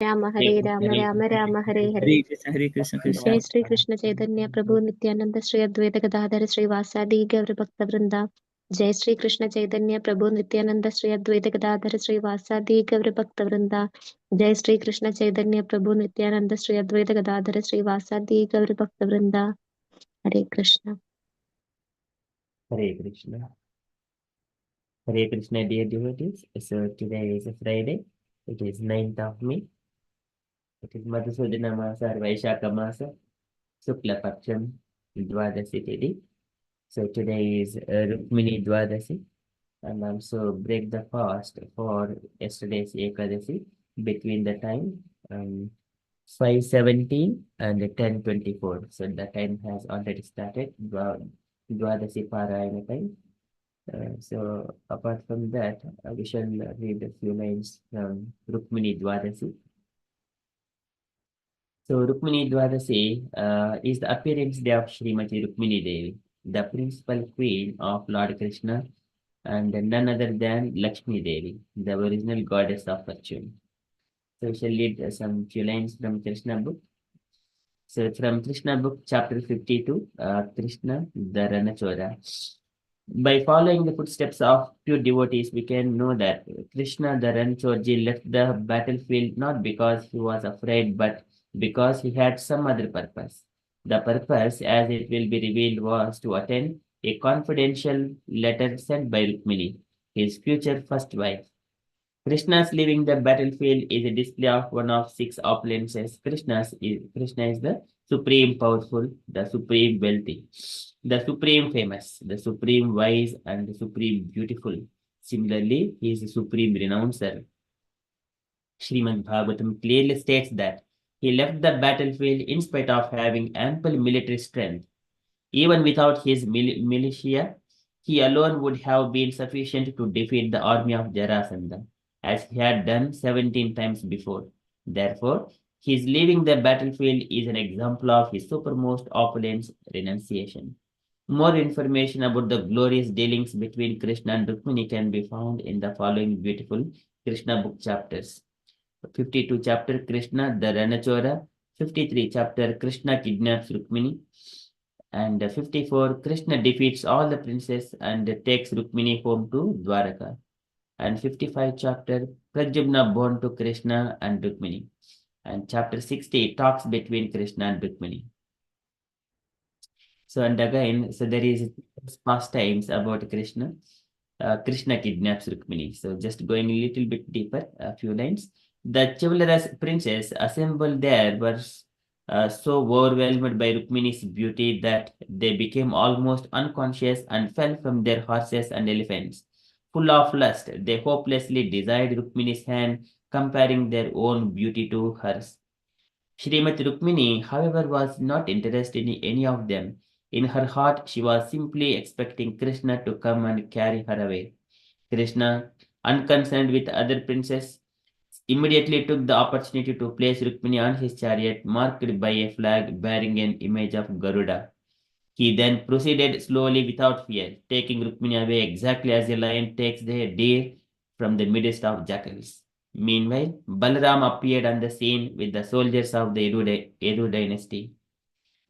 राम हरे राम राम राम हरे हरे। हरे कृष्ण कृष्ण जय श्री कृष्ण चैतन्य प्रभु नित्यानंद श्री अद्वैत गदाधर श्रीवासादि गौर भक्त वृंदा। जय श्री कृष्ण चैतन्य प्रभु नित्यानंद श्री अद्वैत गदाधर श्रीवासादि गौर भक्त वृंदा। जय श्री कृष्ण चैतन्य प्रभु नित्यानंद श्री अद्वैत गदाधर श्रीवासादि गौर भक्त वृंदा। हरे Krishna. Hare Krishna. Hare Krishna, dear devotees. So today is a Friday. It is 9th of May. It is Madhusudana Masa or Vaishaka Masa, Sukla Paksham, Dwadasi Tithi. So today is Rukmini Dwadasi, and also break the fast for yesterday's Ekadasi between the time 5:17 and 10:24. So the time has already started. Dwadasi Parayana time. So apart from that, we shall read a few lines from Rukmini Dwadasi. So Rukmini Dwadasi is the appearance day of Srimati Rukmini Devi, the principal queen of Lord Krishna, and none other than Lakshmi Devi, the original goddess of fortune. So we shall read some few lines from Krishna book. So from Krishna book, chapter 52, Krishna, the Ranachora. By following the footsteps of pure devotees, we can know that Krishna, the Ranachorji, left the battlefield not because he was afraid, but because he had some other purpose. The purpose, as it will be revealed, was to attend a confidential letter sent by Rukmini, his future first wife. Krishna's leaving the battlefield is a display of one of six opulences. Krishna is the supreme powerful, the supreme wealthy, the supreme famous, the supreme wise, and the supreme beautiful. Similarly, he is the supreme renouncer. Srimad Bhagavatam clearly states that he left the battlefield in spite of having ample military strength. Even without his militia, he alone would have been sufficient to defeat the army of Jarasandha, as he had done 17 times before. Therefore, his leaving the battlefield is an example of his supermost opulence renunciation. More information about the glorious dealings between Krishna and Rukmini can be found in the following beautiful Krishna book chapters. 52 chapter Krishna the Ranachora, 53 chapter Krishna kidnaps Rukmini, and 54 Krishna defeats all the princes and takes Rukmini home to Dwaraka, and 55 chapter Pradyumna born to Krishna and Rukmini, and chapter 60 talks between Krishna and Rukmini. So and again, so there is pastimes about Krishna. Krishna kidnaps Rukmini. So just going a little bit deeper, a few lines. The chivalrous princes assembled there were so overwhelmed by Rukmini's beauty that they became almost unconscious and fell from their horses and elephants. Full of lust, they hopelessly desired Rukmini's hand, comparing their own beauty to hers. Srimati Rukmini, however, was not interested in any of them. In her heart, she was simply expecting Krishna to come and carry her away. Krishna, unconcerned with other princes, immediately took the opportunity to place Rukmini on his chariot marked by a flag bearing an image of Garuda. He then proceeded slowly without fear, taking Rukmini away exactly as a lion takes the deer from the midst of jackals. Meanwhile, Balaram appeared on the scene with the soldiers of the Edu dynasty.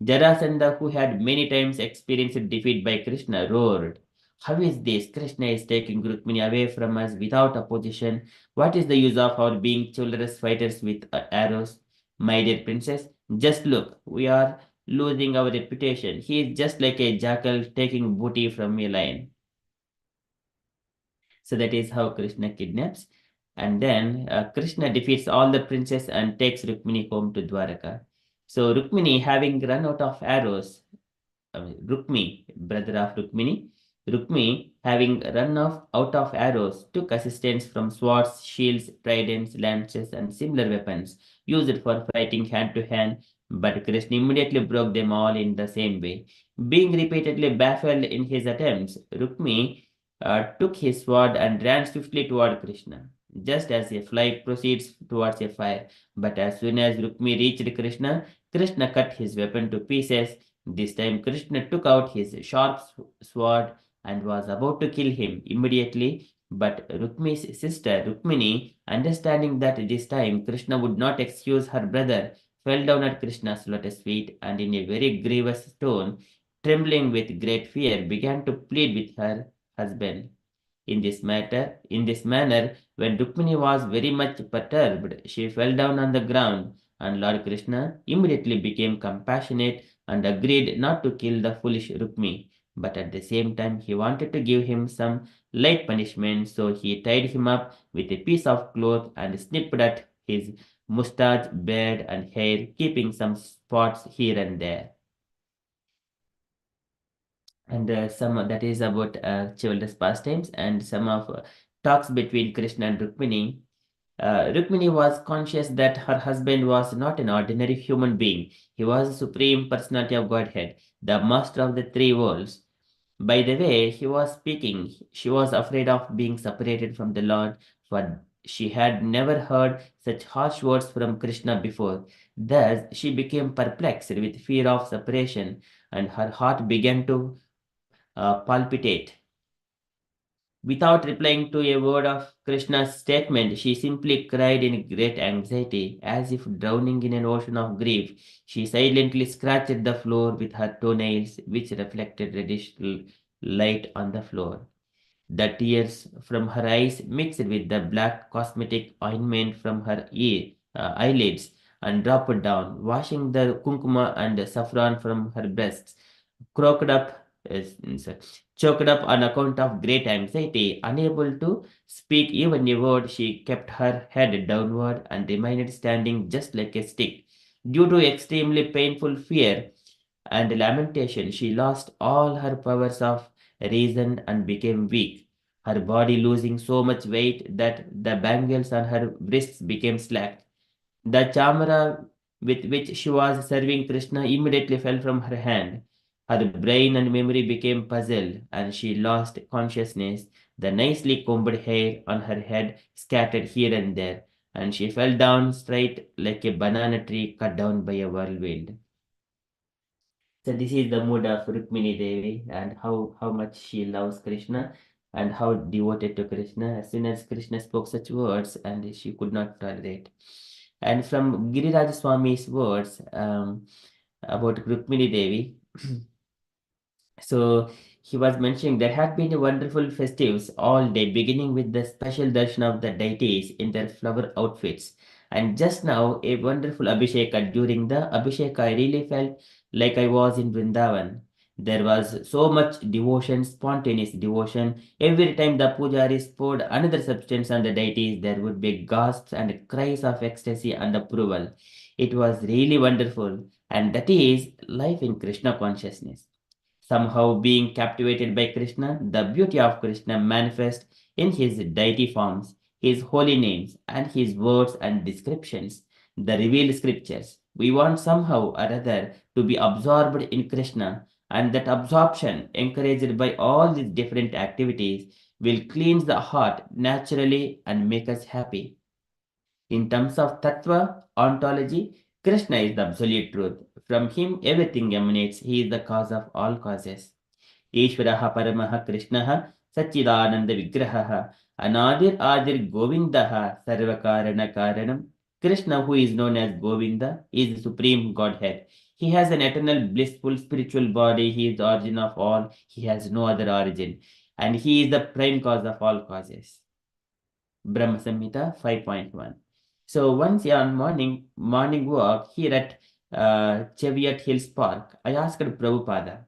Jarasandha, who had many times experienced defeat by Krishna, roared, "How is this? Krishna is taking Rukmini away from us without opposition. What is the use of our being chivalrous fighters with arrows? My dear princess, just look, we are losing our reputation. He is just like a jackal taking booty from a lion." So that is how Krishna kidnaps. And then Krishna defeats all the princes and takes Rukmini home to Dwaraka. So Rukmini, having run out of arrows, Rukmi, brother of Rukmini, Rukmi, having out of arrows, took assistance from swords, shields, tridents, lances, and similar weapons used for fighting hand to hand. But Krishna immediately broke them all in the same way. Being repeatedly baffled in his attempts, Rukmi took his sword and ran swiftly toward Krishna, just as a fly proceeds towards a fire. But as soon as Rukmi reached Krishna, Krishna cut his weapon to pieces. This time Krishna took out his sharp sword and was about to kill him. Immediately, But Rukmi's sister, Rukmini, understanding that this time Krishna would not excuse her brother, fell down at Krishna's lotus feet and in a very grievous tone, trembling with great fear, began to plead with her husband. In this manner, when Rukmini was very much perturbed, she fell down on the ground, and Lord Krishna immediately became compassionate and agreed not to kill the foolish Rukmi. But at the same time, he wanted to give him some light punishment, so he tied him up with a piece of cloth and snipped at his mustache, beard, and hair, keeping some spots here and there. And some that is about children's pastimes and some of talks between Krishna and Rukmini. Rukmini was conscious that her husband was not an ordinary human being. He was the supreme personality of Godhead, the master of the three worlds. By the way he was speaking, she was afraid of being separated from the Lord, for she had never heard such harsh words from Krishna before. Thus, she became perplexed with fear of separation, and her heart began to palpitate. Without replying to a word of Krishna's statement, she simply cried in great anxiety, as if drowning in an ocean of grief. She silently scratched the floor with her toenails, which reflected reddish light on the floor. The tears from her eyes mixed with the black cosmetic ointment from her eyelids and dropped down, washing the kumkuma and saffron from her breasts. Croaked up, choked up on account of great anxiety, unable to speak even a word, she kept her head downward and remained standing just like a stick. Due to extremely painful fear and lamentation, she lost all her powers of reason and became weak, her body losing so much weight that the bangles on her wrists became slack. The chamara with which she was serving Krishna immediately fell from her hand. Her brain and memory became puzzled, and she lost consciousness. The nicely combed hair on her head scattered here and there, and she fell down straight like a banana tree cut down by a whirlwind. So this is the mood of Rukmini Devi and how much she loves Krishna and how devoted to Krishna. As soon as Krishna spoke such words, and she could not tolerate. And from Giriraj Swami's words about Rukmini Devi, so he was mentioning there had been a wonderful festives all day, beginning with the special darshan of the deities in their flower outfits. And just now, a wonderful Abhisheka. During the Abhisheka, I really felt like I was in Vrindavan. There was so much devotion, spontaneous devotion. Every time the pujaris poured another substance on the deities, there would be gasps and cries of ecstasy and approval. It was really wonderful, and that is life in Krishna consciousness. Somehow being captivated by Krishna, the beauty of Krishna manifests in his deity forms, his holy names, and his words and descriptions, the revealed scriptures. We want somehow or other to be absorbed in Krishna, and that absorption, encouraged by all these different activities, will cleanse the heart naturally and make us happy. In terms of tattva, ontology, Krishna is the absolute truth. From him, everything emanates. He is the cause of all causes. Ishvaraha Paramaha Krishnaha Sachidananda Vigrahaha Anadir Adir Govindaha Sarvakarana Karanam. Krishna, who is known as Govinda, is the supreme Godhead. He has an eternal, blissful, spiritual body. He is the origin of all. He has no other origin. And he is the prime cause of all causes. Brahma Samhita 5.1. So once on morning walk here at Cheviot Hills Park, I asked Prabhupada,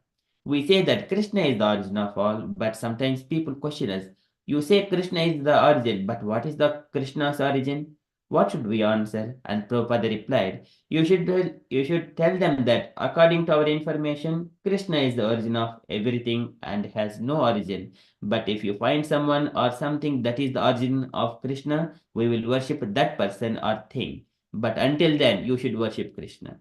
we say that Krishna is the origin of all, but sometimes people question us. You say Krishna is the origin, but what is the Krishna's origin? What should we answer? And Prabhupada replied, you should tell them that according to our information, Krishna is the origin of everything and has no origin. But if you find someone or something that is the origin of Krishna, we will worship that person or thing. But until then, you should worship Krishna.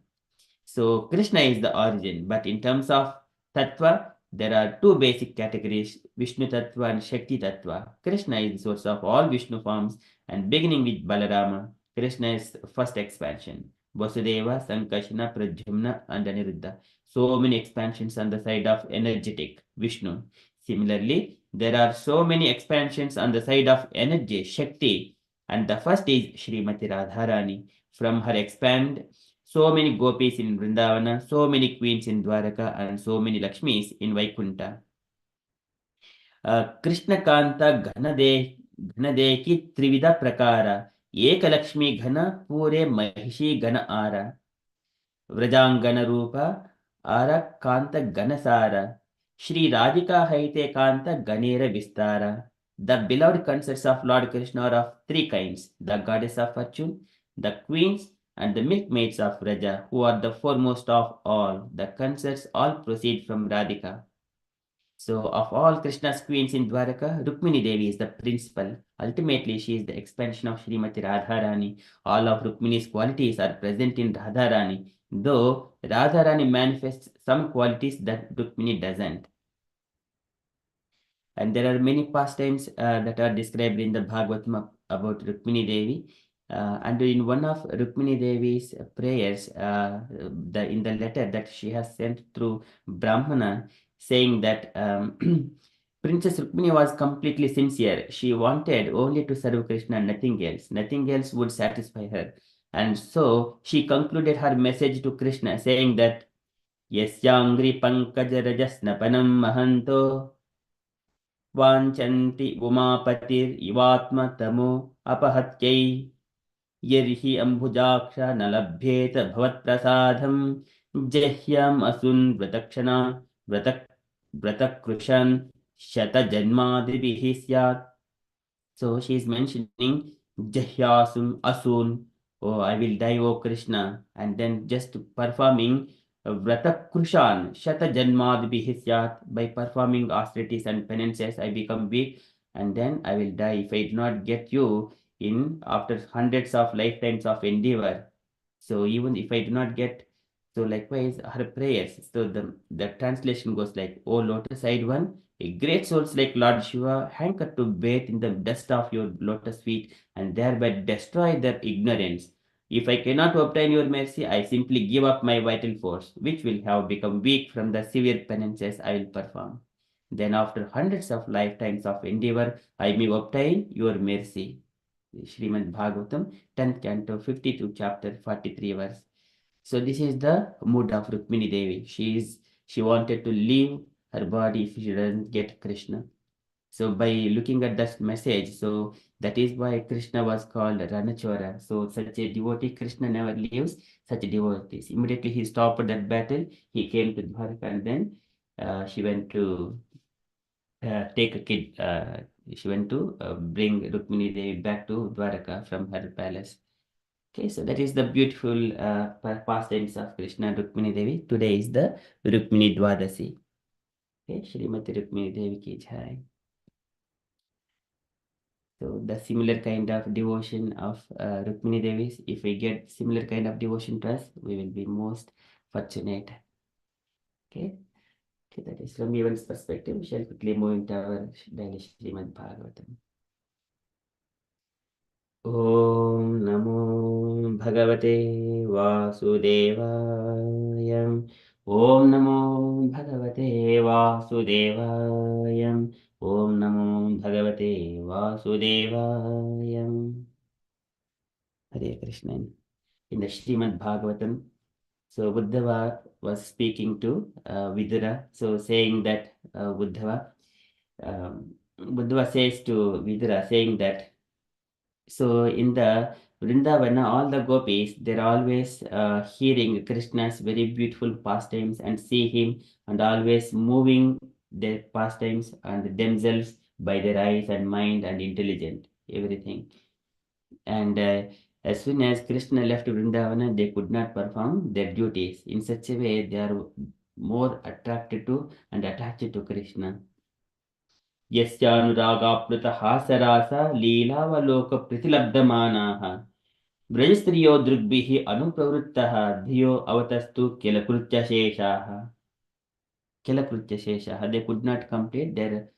So Krishna is the origin, but in terms of tattva, there are two basic categories, Vishnu tattva and Shakti tattva. Krishna is the source of all Vishnu forms, and beginning with Balarama, Krishna is first expansion. Vasudeva, Sankashana, Pradyumna, and Aniruddha. So many expansions on the side of energetic Vishnu. Similarly, There are so many expansions on the side of energy, Shakti, and the first is Srimati Radharani. From her expand, so many gopis in Vrindavana, so many queens in Dwaraka, and so many Lakshmis in Vaikunta. Krishnakanth ಘನದೇಕಿ ತ್ರಿವಿಧ ಪ್ರಕಾರ ಏಕಲಕ್ಷ್ಮಿ ಘನ ಪೂರೆ ಮಹಿಷಿ ಘನ ಆರ ವ್ರಜಾಂಗನ ರೂಪ ಆರ ಕಾಂತ ಘನಸಾರ ಶ್ರೀ ರಾಧಿಕಾ ಹೈತೆ ಕಾಂತ ಗಣೇರ ವಿಸ್ತಾರ. The beloved concerts of Lord Krishna are of three kinds: the goddess of fortune, the queens, and the milkmaids of Vraja, who are the foremost of all. The concerts all proceed from Radhika. So, of all Krishna's queens in Dwaraka, Rukmini Devi is the principal. Ultimately, she is the expansion of Srimati Radharani. All of Rukmini's qualities are present in Radharani, though Radharani manifests some qualities that Rukmini doesn't. And there are many pastimes that are described in the Bhagavatam about Rukmini Devi. And in one of Rukmini Devi's prayers, in the letter that she has sent through Brahmana, saying that Princess Rukmini was completely sincere. She wanted only to serve Krishna, nothing else. Nothing else would satisfy her. And so she concluded her message to Krishna, saying that Yasyangri Pankaj Rajasnapanam Mahanto वाञ्छन्ति उमापतिरिवात्मतमो अपहत्यै यर्हि अम्बुजाक्ष न लभ्येत भवत्प्रसादं जह्यम् असून् व्रतक्षणा व्रत व्रतकृशन् शतजन्मादिभिः स्यात्. So she is mentioning Jahyasun, Asun, oh, I will die, O Krishna, and then just performing Vrata Krushan, Shata Janmadbhi Syat, by performing austerities and penances, I become weak, and then I will die if I do not get you in after hundreds of lifetimes of endeavor. So even if I do not get, so likewise her prayers. So the translation goes like, O lotus-eyed one, a great souls like Lord Shiva hanker to bathe in the dust of your lotus feet and thereby destroy their ignorance. If I cannot obtain your mercy, I simply give up my vital force, which will have become weak from the severe penances I will perform. Then, after hundreds of lifetimes of endeavor, I may obtain your mercy. Srimad Bhagavatam, 10th canto, 52 chapter, 43 verse. So this is the mood of Rukmini Devi. She wanted to leave her body if she doesn't get Krishna. So by looking at that message, so that is why Krishna was called Ranachora. So such a devotee, Krishna never leaves such devotees. Immediately he stopped that battle. He came to Dwarka and then she went to take a kid. She went to bring Rukmini Devi back to Dwarka from her palace. Okay, so that is the beautiful pastimes of Krishna and Rukmini Devi. Today is the Rukmini Dwadasi. Okay, Shrimati Rukmini Devi ki jai. So the similar kind of devotion of Rukmini Devi, if we get similar kind of devotion to us, we will be most fortunate. Okay, okay, that is from everyone's perspective. We shall quickly move into our daily Srimad Bhagavatam. ॐ नमो भगवते वासुदेवाय. ॐ नमो भगवते वासुदेवाय. ॐ नमो भगवते वासुदेवाय. Hare Krishna. In the Srimad Bhagavatam, so Buddhava was speaking to Vidura, so saying that Buddhava says to Vidura, saying that, so in the Vrindavana, all the gopis, they're always hearing Krishna's very beautiful pastimes and see him and always moving their pastimes and themselves by their eyes and mind and intelligent, everything. And as soon as Krishna left Vrindavana, they could not perform their duties. In such a way, they are more attracted to and attached to Krishna. यस्यानुरागाप्लुतः सरास लीलावलोकप्रतिलब्धमानाः व्रजस्त्रियो दृग्भिः अनुप्रवृत्तः धियो अवतस्तु किलकृत्यशेषाः. Kilaकृत्यशेषाः, they could not complete their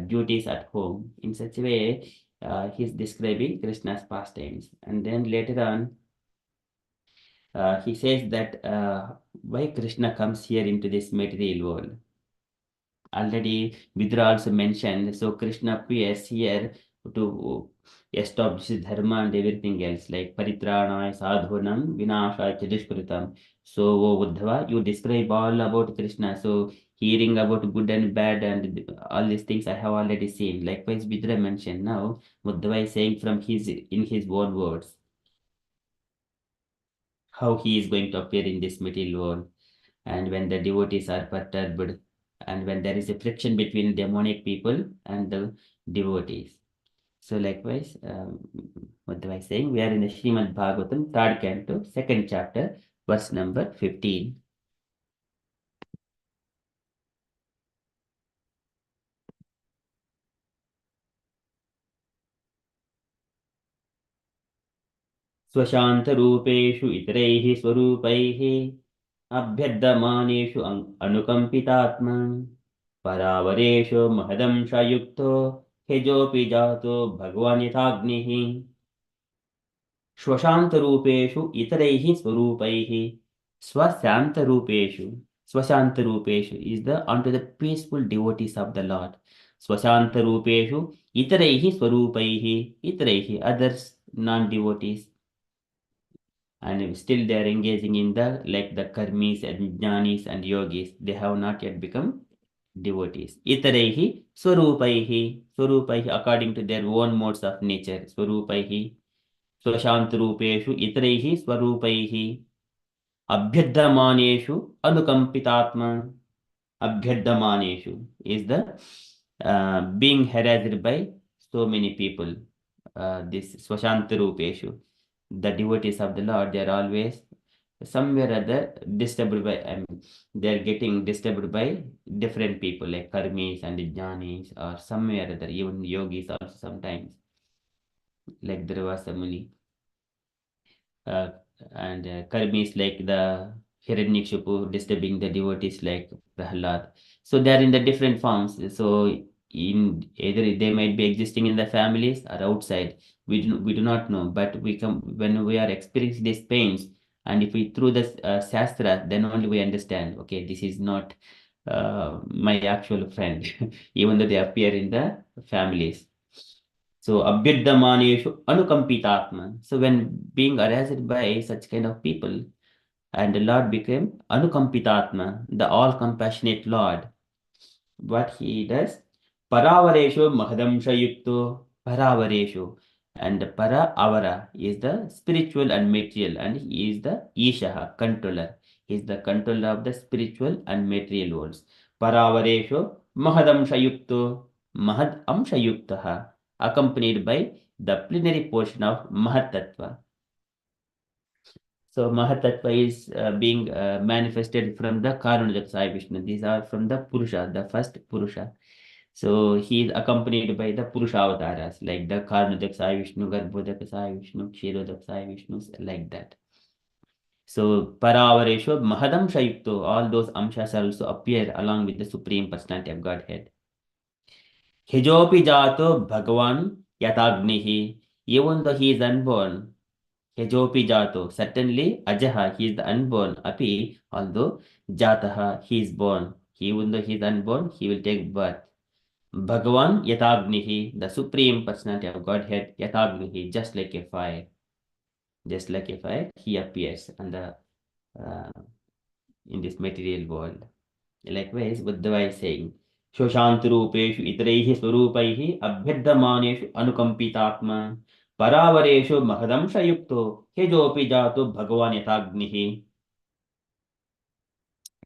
duties at home. In such a way, he is describing Krishna's pastimes. And then later on, he says that why Krishna comes here into this material world. already Vidura also mentioned. So Krishna appears here to establish dharma and everything else, like paritranaya sadhunam vinashaya dushkritam. So O Uddhava, you describe all about Krishna. So hearing about good and bad and all these things I have already seen. Likewise, Vidura mentioned. Now Uddhava is saying from his in his own words how he is going to appear in this material world, and when the devotees are perturbed, and when there is a friction between demonic people and the devotees. So likewise, what am I saying? We are in the Srimad Bhagavatam, third canto, second chapter, verse number 15. स्वशान्तरूपेषु इतरैः स्वरूपैः अभ्यर्धमानेषु अनुकम्पितात्मा परावरेषु महदंशयुक्तो ह्यजोऽपि जातो भगवान् यथाग्निः स्वशान्तरूपेषु इतरैः स्वरूपैः स्वशान्तरूपेषु स्वशान्तरूपेषु is the unto the peaceful devotees of the Lord. स्वशान्तरूपेषु इतरैः स्वरूपैः इतरैः others non-devotees, and still they are engaging in the like the karmis and jnanis and yogis, they have not yet become devotees. Itaraihi swarupaihi, swarupaihi according to their own modes of nature, swarupaihi स्वशांतरूपेषु इतरैः स्वरूपैः अभ्यर्धमानेषु अनुकंपितात्मा. Abhyardhamaneshu is the being harassed by so many people. This Swashantarupeshu, the devotees of the Lord, they are always somewhere or other disturbed by, they are getting disturbed by different people like karmis and jnanis, or somewhere or other, even yogis also sometimes, like Durvasa Muni. Uh, and karmis like the Hiranyakshipu disturbing the devotees like Prahlad. So they are in the different forms. So in either they might be existing in the families or outside. We do not know. But we come when we are experiencing these pains, and if we through the Shastra, then only we understand. Okay, this is not my actual friend, even though they appear in the families. So abhyardhamaneshu anukampitatma. So when being harassed by such kind of people, and the Lord became anukampitatma, the all compassionate Lord. What he does? Paravaresho mahadamsha yukto paravaresho. And para avara is the spiritual and material, and he is the Ishaha, controller. He is the controller of the spiritual and material worlds. Paravaresho mahadamsha yukto mahad amsha yuktaha, accompanied by the plenary portion of Mahatattva. So Mahatattva is being manifested from the Karunajak Sai Vishnu. These are from the Purusha, the first Purusha. So he is accompanied by the Purusha avatars like the Karunajak Sai Vishnu, Garbhodak Sai Vishnu, Kshirodak Sai Vishnu, like that. So Paravaresho Mahadam Shayukto, all those Amshas also appear along with the Supreme Personality of Godhead. Hejopi Jato Bhagavan Yatagnihi, even though he is unborn, Hejopi Jato, certainly Ajaha, he is the unborn, Api, although Jataha, he is born. Even though he is unborn, he will take birth. Bhagavan Yatagnihi, the Supreme Personality of Godhead, Yatagnihi, just like a fire. Just like a fire, he appears uh, in this material world. Likewise, Buddha is saying, Shoshanturupeshu itaraihi swarupaihi abhyardhamaneshu anukampitatma paravareshu mahadamsha yukto hejopi jato bhagavan yatagnihi.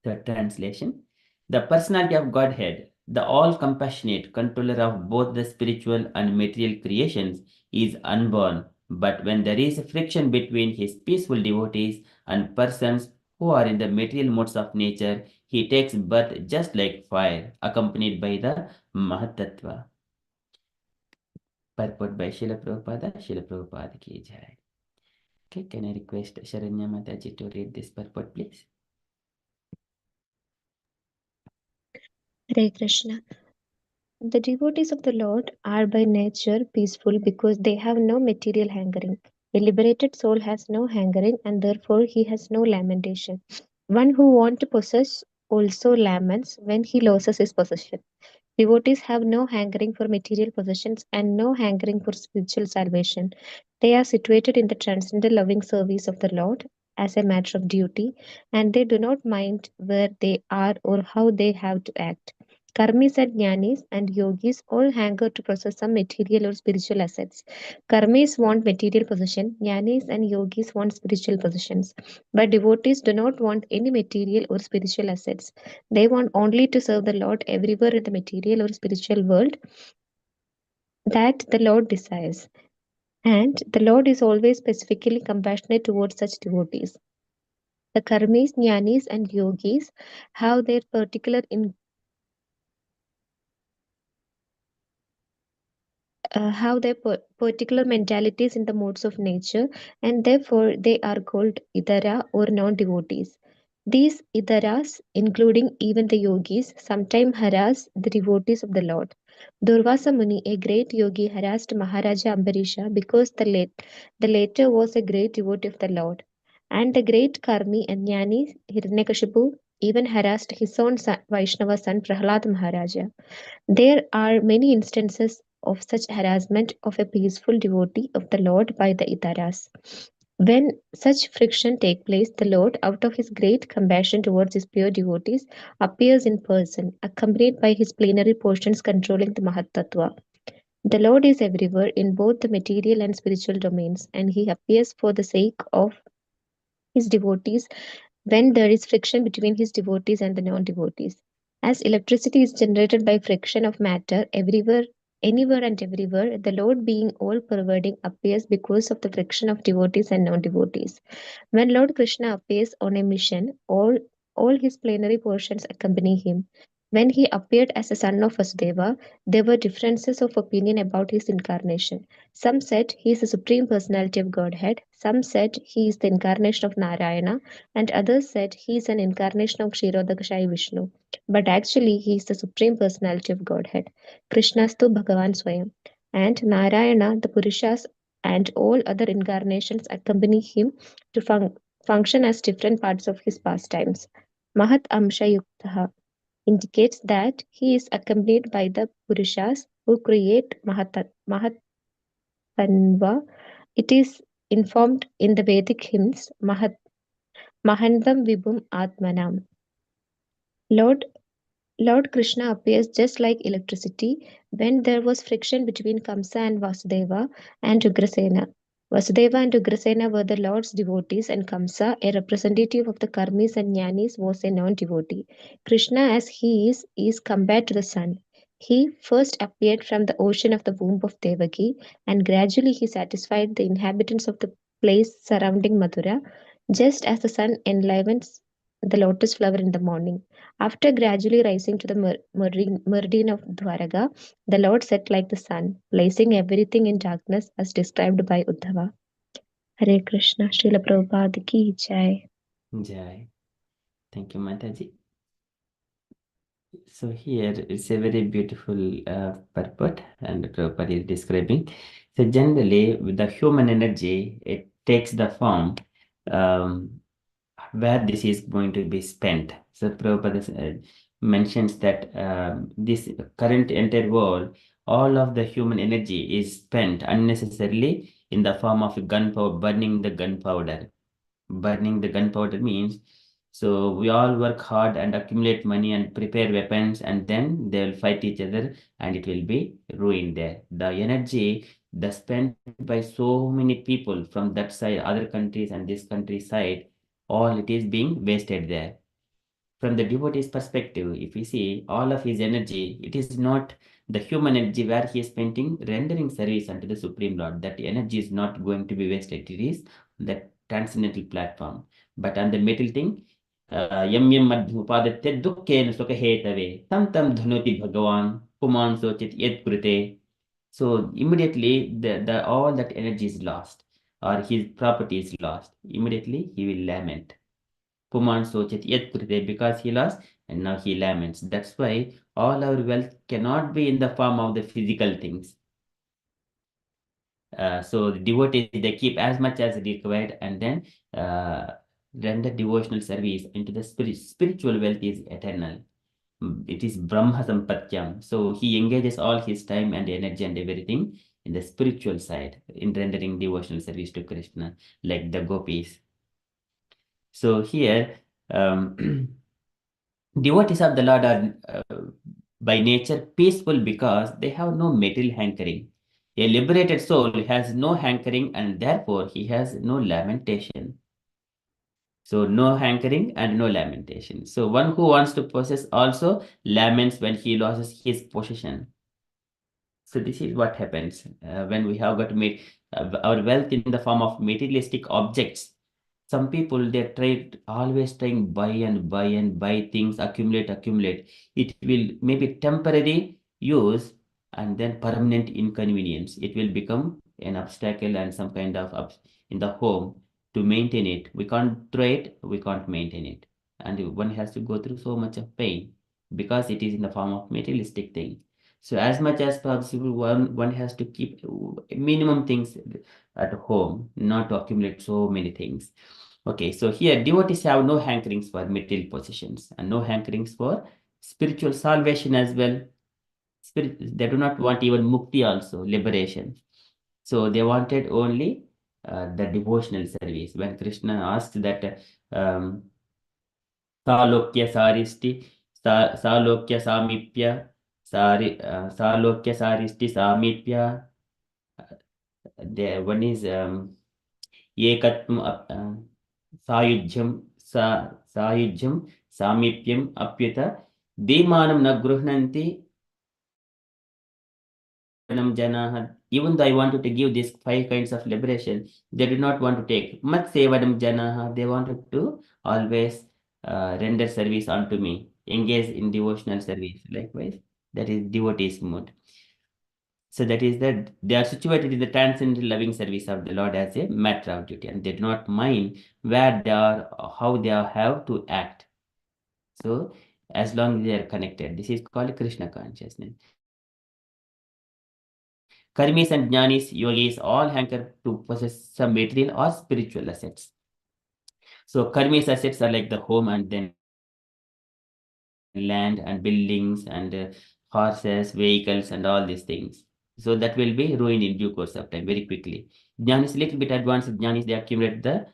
The translation: the personality of Godhead, the all-compassionate controller of both the spiritual and material creations, is unborn. But when there is a friction between his peaceful devotees and persons who are in the material modes of nature, he takes birth just like fire, accompanied by the Mahatattva. Purport by Srila Prabhupada. Srila Prabhupada ki jai. Okay, can I request Sharanya Mataji to read this purport, please? Hare Krishna. The devotees of the Lord are by nature peaceful because they have no material hankering. A liberated soul has no hankering and therefore he has no lamentation. One who wants to possess also laments when he loses his possession. Devotees have no hankering for material possessions and no hankering for spiritual salvation. They are situated in the transcendental loving service of the Lord as a matter of duty, and they do not mind where they are or how they have to act. Karmis and jnanis and yogis all hanker to possess some material or spiritual assets. Karmis want material possession, jnanis and yogis want spiritual possessions. But devotees do not want any material or spiritual assets. They want only to serve the Lord everywhere in the material or spiritual world that the Lord desires. And the Lord is always specifically compassionate towards such devotees. The karmis, jnanis, and yogis have their particular mentalities in the modes of nature, and therefore they are called idara or non-devotees. These idaras, including even the yogis, sometimes harass the devotees of the Lord. Durvasa Muni, a great yogi, harassed Maharaja Ambarisha because the latter was a great devotee of the Lord. And the great Karmi and Jnani Hiranyakashipu even harassed his own son, Vaishnava son Prahlad Maharaja. There are many instances of such harassment of a peaceful devotee of the Lord by the Itaras. When such friction takes place, the Lord, out of his great compassion towards his pure devotees, appears in person, accompanied by his plenary portions controlling the Mahatattva. The Lord is everywhere in both the material and spiritual domains, and he appears for the sake of his devotees when there is friction between his devotees and the non devotees. As electricity is generated by friction of matter everywhere, anywhere and everywhere, the Lord, being all pervading, appears because of the friction of devotees and non devotees. When Lord Krishna appears on a mission, all his plenary portions accompany him. When he appeared as a son of Vasudeva, there were differences of opinion about his incarnation. Some said he is the supreme personality of Godhead, some said he is the incarnation of Narayana, and others said he is an incarnation of Kshirodakashayi Vishnu. But actually, he is the supreme personality of Godhead. Krishnastu Bhagavan Swayam. And Narayana, the Purushas, and all other incarnations accompany him to function as different parts of his pastimes. Mahat Amsha Yuktaha indicates that he is accompanied by the Purushas who create Mahatanva. It is informed in the Vedic hymns Mahandam Vibhum Atmanam. Lord Lord Krishna appears just like electricity when there was friction between Kamsa and Vasudeva and Ugrasena. Vasudeva and Ugrasena were the Lord's devotees, and Kamsa, a representative of the Karmis and Jnanis, was a non devotee. Krishna, as he is compared to the sun. He first appeared from the ocean of the womb of Devaki, and gradually he satisfied the inhabitants of the place surrounding Mathura, just as the sun enlivens the lotus flower in the morning. After gradually rising to the meridian of Dwaraka, the Lord set like the sun, placing everything in darkness as described by Uddhava. Hare Krishna, Srila Prabhupada ki jai. Jai. Thank you, Mataji. So here it's a very beautiful purport and Prabhupada is describing. So generally with the human energy, it takes the form where this is going to be spent. So Prabhupada mentions that this current entire world, all of the human energy is spent unnecessarily in the form of gunpowder, burning the gunpowder. Burning the gunpowder means so we all work hard and accumulate money and prepare weapons, and then they will fight each other and it will be ruined there. The energy that's spent by so many people from that side, other countries and this country side, all it is being wasted there. From the devotee's perspective, if we see all of his energy, it is not the human energy where he is spending rendering service unto the Supreme Lord. That energy is not going to be wasted. It is the transcendental platform. But on the middle thing, yam yam madhupadate dukkhen sukahetave tam tam dhunoti bhagavan puman sochit yet krute. So immediately the all that energy is lost or his property is lost. Immediately he will lament. Puman Sochet Yet Krite, because he lost and now he laments. That's why all our wealth cannot be in the form of the physical things. So the devotees they keep as much as required, and then uh, render devotional service into the spiritual wealth is eternal. It is Brahma Sampatyam. So he engages all his time and energy and everything in the spiritual side, in rendering devotional service to Krishna, like the gopis. So here, devotees of the Lord are by nature peaceful because they have no material hankering. A liberated soul has no hankering and therefore he has no lamentation. So no hankering and no lamentation. So one who wants to possess also laments when he loses his possession. So this is what happens when we have got our wealth in the form of materialistic objects. Some people they try always trying buy and buy and buy things, accumulate. It will maybe temporary use and then permanent inconvenience. It will become an obstacle and some kind of in the home to maintain it. We can't throw it, we can't maintain it, and one has to go through so much of pain because it is in the form of materialistic thing. So as much as possible, one has to keep minimum things at home, not to accumulate so many things. Okay, so here devotees have no hankerings for material possessions and no hankerings for spiritual salvation as well. They do not want even mukti also, liberation. So they wanted only the devotional service. When Krishna asked that सालोक्य सारिष्टि सालोक्य सामीप्य सालोक्य सारिष्टि सामीप्य. The one is एकत्वम सायुज्यम सायुज्यम सामीप्यम अप्युत दीमानं न गृह्णन्ति Janaha. Even though I wanted to give these 5 kinds of liberation, they did not want to take. Mat Sevanam Janaha, they wanted to always render service unto me, engage in devotional service. Likewise, that is devotees mode. So that is that they are situated in the transcendental loving service of the Lord as a matter of duty, and they do not mind where they are, how they have to act. So as long as they are connected, this is called Krishna consciousness. Karmis and jnanis, yogis all hanker to possess some material or spiritual assets. So karmis assets are like the home and then land and buildings and horses, vehicles and all these things. So that will be ruined in due course of time very quickly. Jnanis, little bit advanced jnanis, they accumulate the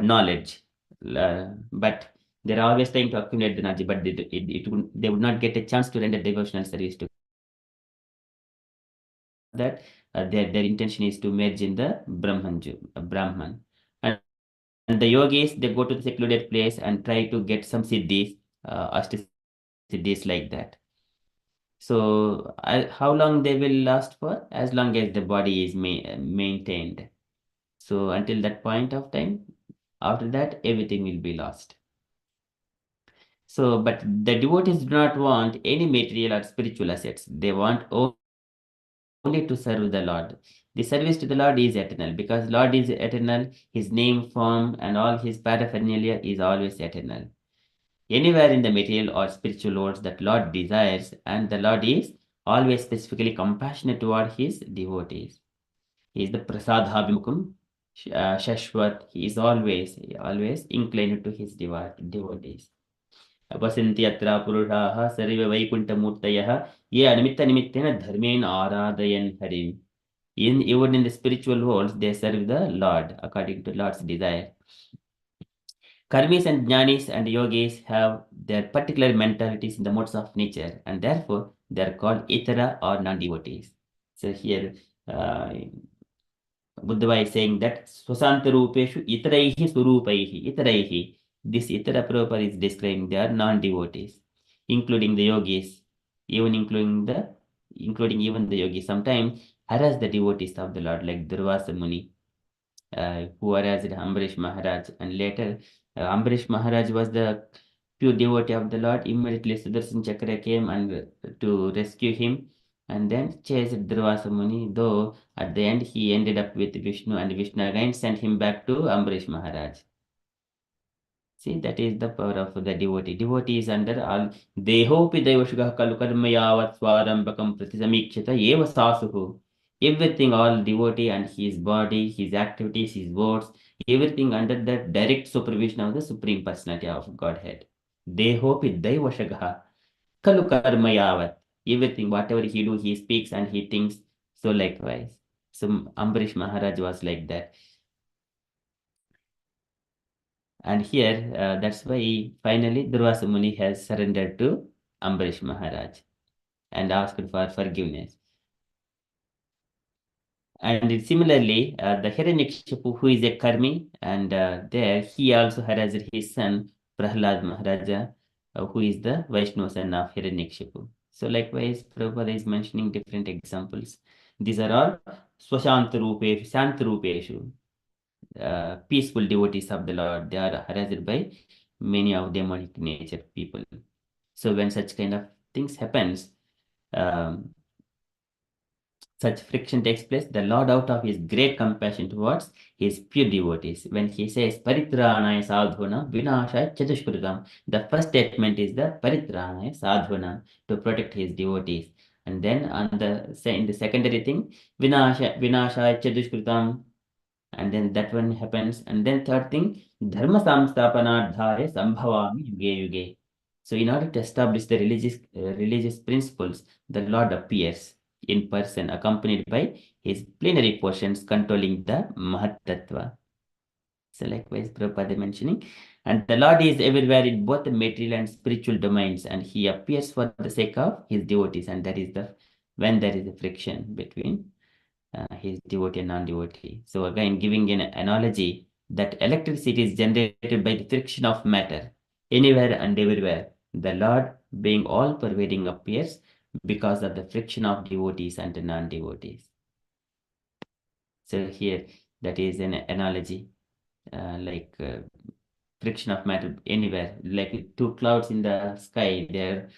knowledge. But they're always trying to accumulate the knowledge, but they would not get a chance to render devotional service to that. Their intention is to merge in the Brahman. And the yogis, they go to the secluded place and try to get some siddhis, siddhis like that. So how long they will last for? As long as the body is maintained. So until that point of time, after that, everything will be lost. So, but the devotees do not want any material or spiritual assets. They want only to serve the Lord. The service to the Lord is eternal because Lord is eternal. His name, form, and all his paraphernalia is always eternal. Anywhere in the material or spiritual worlds that Lord desires, and the Lord is always specifically compassionate toward his devotees. He is the prasadhabimukham shashwat. He is always inclined to his devotees. वसन्ति अत्र पुरुषाः सर्वे वैकुण्ठमूर्तयः ये अनिमित्तनिमित्तेन धर्मेण आराधयन् हरिम्. Even in the spiritual worlds, they serve the Lord according to Lord's desire. Karmis and jnanis and yogis have their particular mentalities in the modes of nature, and therefore they are called itara or non-devotees. So here, Buddha is saying that swasanta rupeshu itaraihi surupaihi itaraihi. This itara Prabhupada is describing they are non-devotees, including the yogis, including even the yogis. Sometimes harass the devotees of the Lord, like Durvasa Muni, who harassed Ambarish Maharaj, and later Ambarish Maharaj was the pure devotee of the Lord. Immediately Sudarshan Chakra came and to rescue him, and then chased Durvasa Muni, though at the end he ended up with Vishnu, and Vishnu again sent him back to Ambarish Maharaj. See, that is the power of the devotee. Devotee is under all. Dehopi Devashugah Kalu Karma Yavat Swarambakam Pratisamikshita Eva Sasuhu. everything, all devotee and his body, his activities, his words, everything under the direct supervision of the Supreme Personality of Godhead. Dehopi Daivashagaha Kalu Karmayavat. Everything, whatever he do, he speaks and he thinks. So likewise. So Ambarish Maharaj was like that. And here, that's why finally Durvasa Muni has surrendered to Ambarish Maharaj and asked for forgiveness. And similarly, the Hiranyakashipu, who is a Karmi, and there he also harassed his son Prahlad Maharaja, who is the Vaishnava son of Hiranyakashipu. So likewise, Prabhupada is mentioning different examples. These are all Swashantarupeshu, Santarupeshu, peaceful devotees of the Lord. They are harassed by many of demonic nature people. So when such kind of things happens, um, such friction takes place, the Lord, out of his great compassion towards his pure devotees, when he says Paritranaya sadhuna vinashaya chatushkritam, the first statement is the Paritranaya sadhuna, to protect his devotees. And then in the secondary thing, vinashaya chatushkritam, and then that one happens. And then third thing, dharma samstapanardhaya sambhavami yuge yuge. So in order to establish the religious principles, the Lord appears in person, accompanied by his plenary portions controlling the Mahatattva. So likewise, Prabhupada mentioning, and the Lord is everywhere in both the material and spiritual domains, and he appears for the sake of his devotees, and that is when there is a friction between his devotee and non-devotee. So again, giving an analogy that electricity is generated by the friction of matter anywhere and everywhere. The Lord, being all-pervading, appears because of the friction of devotees and non-devotees. So here, that is an analogy, like friction of matter anywhere, like two clouds in the sky, they're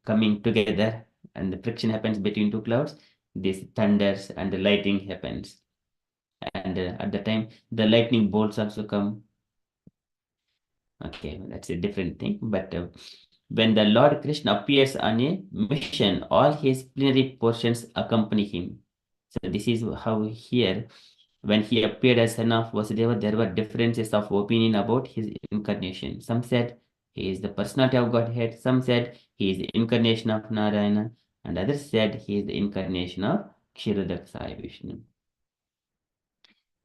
coming together, and the friction happens between two clouds. This thunders and the lightning happens, and at the time the lightning bolts also come. Okay, that's a different thing. But when the Lord Krishna appears on a mission, all his plenary portions accompany him. So this is how here, when he appeared as son of Vasudeva, there were differences of opinion about his incarnation. Some said he is the personality of Godhead, some said he is the incarnation of Narayana, and others said he is the incarnation of Kshirodak Sai Vishnu.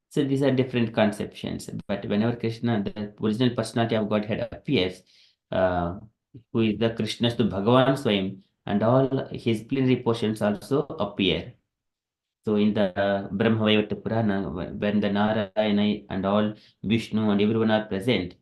So these are different conceptions. But whenever Krishna, the original personality of Godhead, appears, uh, who is the Krishna to Bhagavan Swayam, and all his plenary portions also appear. So in the Brahmavaivarta Purana, when the Narayana and all Vishnu and everyone are present,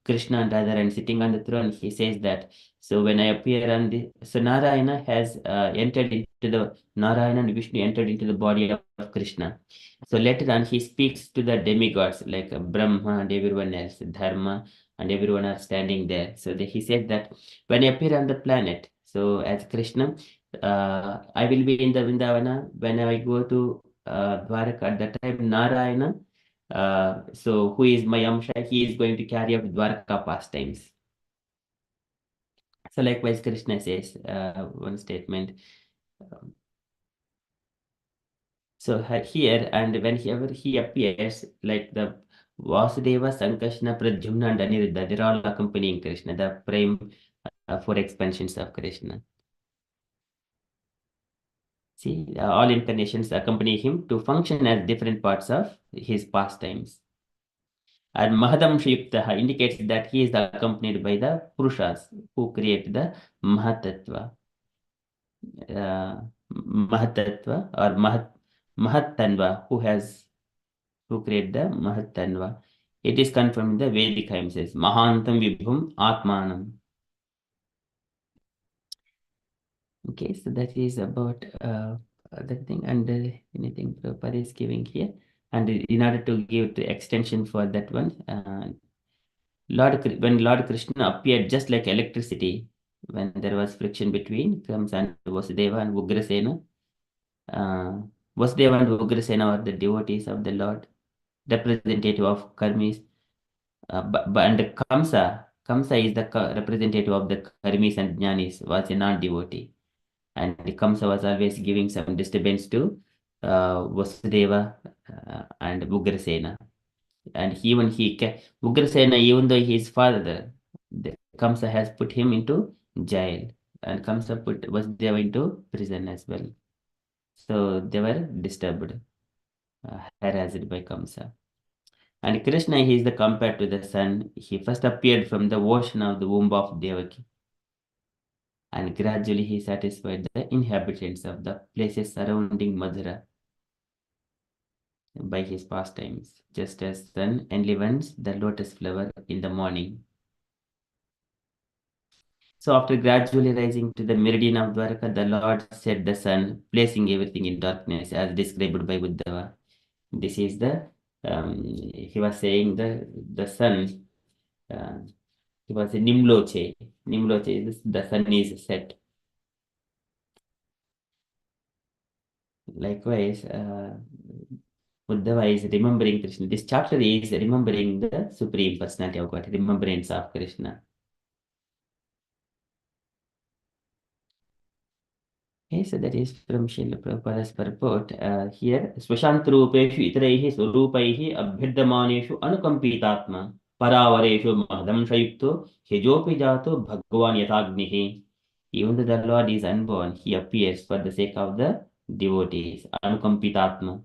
Krishna and Radharani sitting on the throne, he says that, so when I appear on the, so Narayana has entered into the, Narayana and Vishnu entered into the body of Krishna. So later on, he speaks to the demigods like Brahma and everyone else, Dharma and everyone are standing there. So he said that when I appear on the planet, so as Krishna, I will be in the Vrindavana. When I go to Dwaraka, at that time, Narayana, so who is my Amsha, he is going to carry out Dwaraka pastimes. So likewise, Krishna says one statement. So here, and whenever he appears, like the Vasudeva, Sankashna, Pradyumna, and Aniruddha, they're all accompanying Krishna, the prime four expansions of Krishna. See, all incarnations accompany him to function as different parts of his pastimes. And Mahadamsha Yuktaha indicates that he is accompanied by the Purushas who create the Mahatattva. Mahatattva or Mahattanva, who create the Mahattanva. It is confirmed in the Vedic hymn says Mahantam Vibhum Atmanam. Okay, so that is about that thing, and anything Prabhupada is giving here. And in order to give the extension for that one, when Lord Krishna appeared just like electricity, when there was friction between Kamsa and Vasudeva and Ugrasena, Vasudeva and Ugrasena are the devotees of the Lord, representative of Karmis. And Kamsa is the representative of the Karmis and Jnanis, was a non-devotee. and Kamsa was always giving some disturbance to Vasudeva and Ugrasena. And even Ugrasena, even though he is father, Kamsa has put him into jail, and Kamsa put Vasudeva into prison as well. So they were disturbed, harassed by Kamsa. And Krishna, he is the compared to the sun. He first appeared from the ocean of the womb of Devaki, and gradually he satisfied the inhabitants of the places surrounding Madhura by his pastimes, just as sun enlivens the lotus flower in the morning. So after gradually rising to the meridian of Dwarka, the Lord set the sun, placing everything in darkness, as described by Uddhava. This is the he was saying the sun. He was a Nimloche. Nimloche is the sun is set. Likewise, Uddhava is remembering Krishna. This chapter is remembering the Supreme Personality of God, remembrance of Krishna. Okay, so that is from Srila Prabhupada's purport. Here, Swashantrupeshu itaraihi swarupaihi abhirdamaneshu anukampitatma paravareshu mahadamshayukto hejopi jato bhagavan yatagnihi. Even though the Lord is unborn, he appears for the sake of the devotees. Anukampitatma.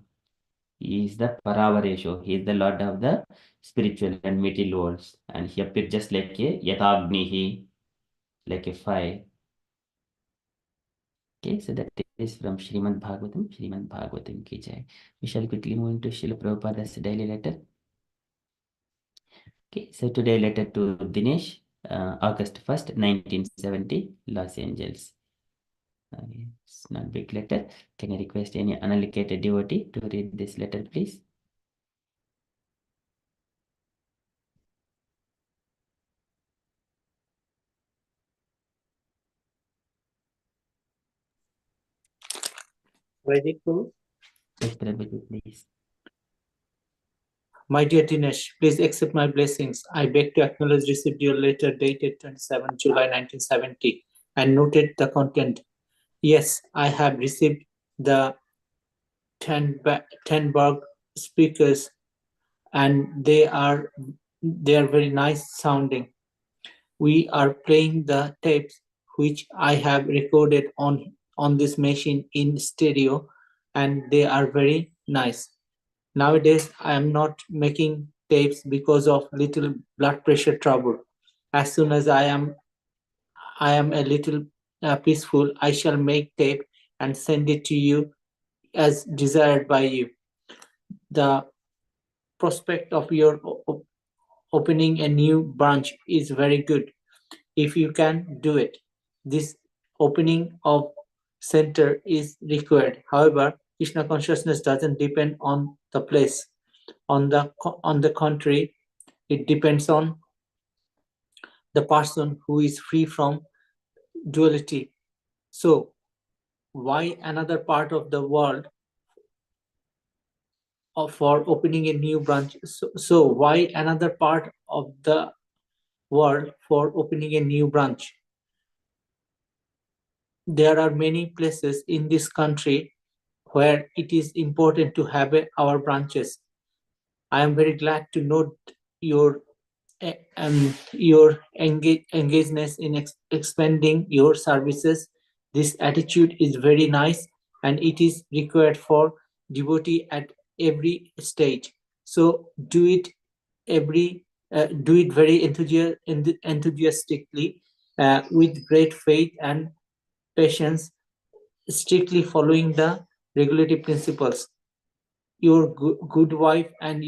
He is the Paravaresho. He is the Lord of the spiritual and material worlds. And he appears just like a Yatagnihi, like a fire. Okay, so that is from Srimad Bhagavatam. Srimad Bhagavatam ki jai. We shall quickly move into Srila Prabhupada's daily letter. Okay, so today letter to Dinesh, August 1st, 1970, Los Angeles. It's not big letter. Can I request any unallocated devotee to read this letter, please? Ready to? Yes, Prabhuji, please. My dear Dinesh, please accept my blessings. I beg to acknowledge received your letter dated 27 July 1970 and noted the content. Yes, I have received the 10 Berg speakers and they are very nice sounding. We are playing the tapes which I have recorded on this machine in stereo and they are very nice. Nowadays, I am not making tapes because of little blood pressure trouble. As soon as I am a little peaceful, I shall make tape and send it to you as desired by you. The prospect of your opening a new branch is very good. If you can do it, this opening of center is required. However, Krishna consciousness doesn't depend on the place. On the contrary, it depends on the person who is free from duality. So, why another part of the world for opening a new branch? So why another part of the world for opening a new branch? There are many places in this country where it is important to have our branches. I am very glad to note your engageness in expanding your services. This attitude is very nice and it is required for devotee at every stage. So do it very enthusiastically with great faith and patience, strictly following the regulative principles. Your good wife and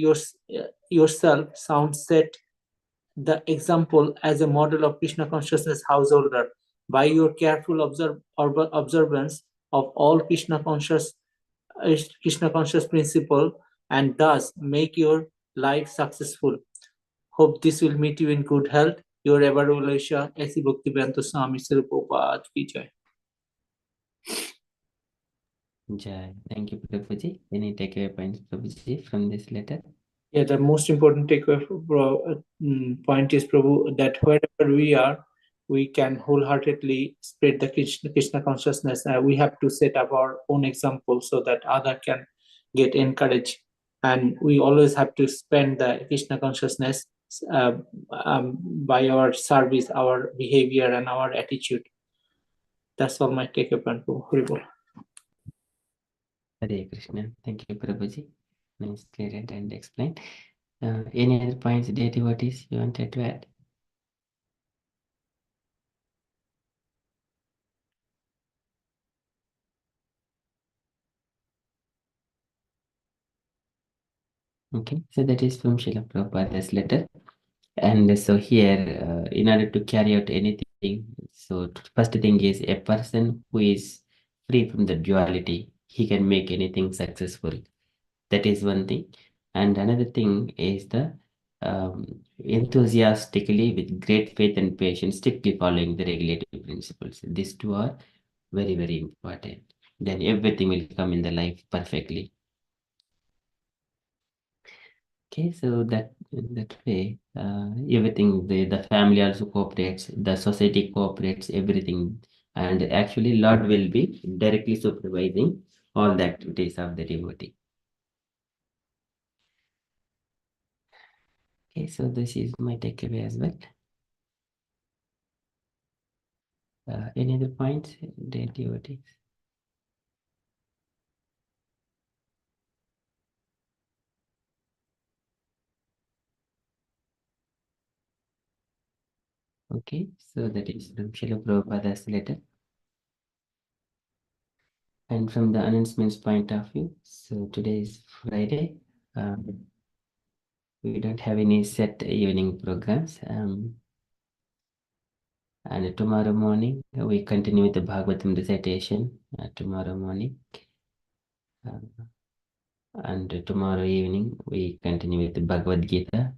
yourself set the example as a model of Krishna consciousness householder by your careful observance of all Krishna conscious principle, and thus make your life successful. Hope this will meet you in good health. Your ever Elisha, A.C. Bhaktivedanta Swami Srila Prabhupada ki jai. Jai. Thank you, Prabhuji. Any takeaway points, Prabhuji, from this letter? Yeah, the most important takeaway point is, Prabhu, that wherever we are, we can wholeheartedly spread the Krishna consciousness. We have to set up our own example so that other can get encouraged. And we always have to spend the Krishna consciousness by our service, our behavior, and our attitude. That's all my take upon Haribol. Hare Krishna. Thank you, Prabhuji. Nice, clear and explained. Any other points, dear devotees, you wanted to add? Okay, so that is from Srila Prabhupada's letter. And so here, in order to carry out anything, so first thing is a person who is free from the duality, he can make anything successful. That is one thing. And another thing is the enthusiastically, with great faith and patience, strictly following the regulative principles. These two are very, very important. Then everything will come in the life perfectly. Okay, so that in that way, everything, the family also cooperates, the society cooperates, everything. And actually, Lord will be directly supervising all the activities of the devotee. Okay, so this is my takeaway as well. Any other points, dear devotees? Okay, so that is from Srila Prabhupada's letter. And from the announcements point of view, so today is Friday. We don't have any set evening programs. And tomorrow morning, we continue with the Bhagavatam recitation tomorrow morning. And tomorrow evening, we continue with the Bhagavad Gita.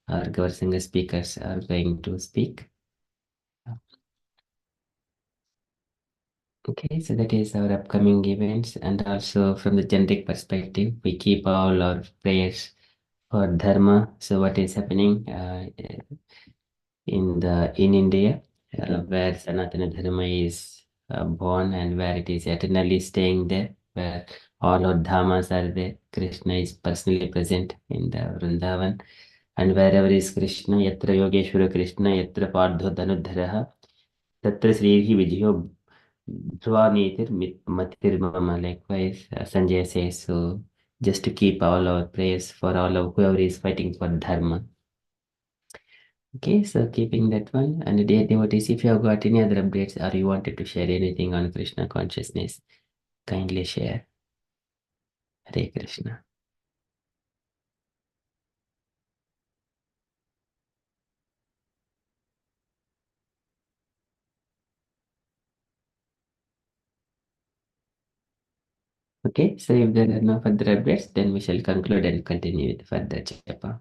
Our Gaur speakers are going to speak. Okay, so that is our upcoming events. And also from the generic perspective, we keep all our prayers for Dharma. So what is happening in India, where Sanatana Dharma is born and where it is eternally staying there, where all our dhammas are there. Krishna is personally present in the Vrindavan, and wherever is Krishna, yatra Yogeshwara Krishna, yatra Pardho Dhanudharaha, tatra Srihi Vijayo Dhruva Matir Mama. Likewise, Sanjay says so. Just to keep all our prayers for all of whoever is fighting for Dharma. Okay, so keeping that one, and dear devotees, if you have got any other updates or you wanted to share anything on Krishna consciousness, kindly share. Hare Krishna. Okay, so if there are no further updates, then we shall conclude and continue with further japa.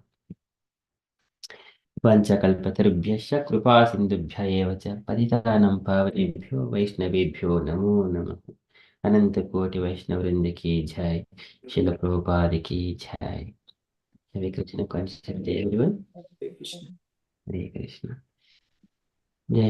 पञ्चकल्पतरुभ्यश्च कृपा सिन्धुभ्य एव च पतितानां पावनेभ्यो वैष्णवेभ्यो नमो नमः। अनंत कोटि वैष्णव वृंद की जय, शिल प्रभुपाद की जय। Hare Krishna conscious day everyone. Hare Krishna. Hare Krishna. जय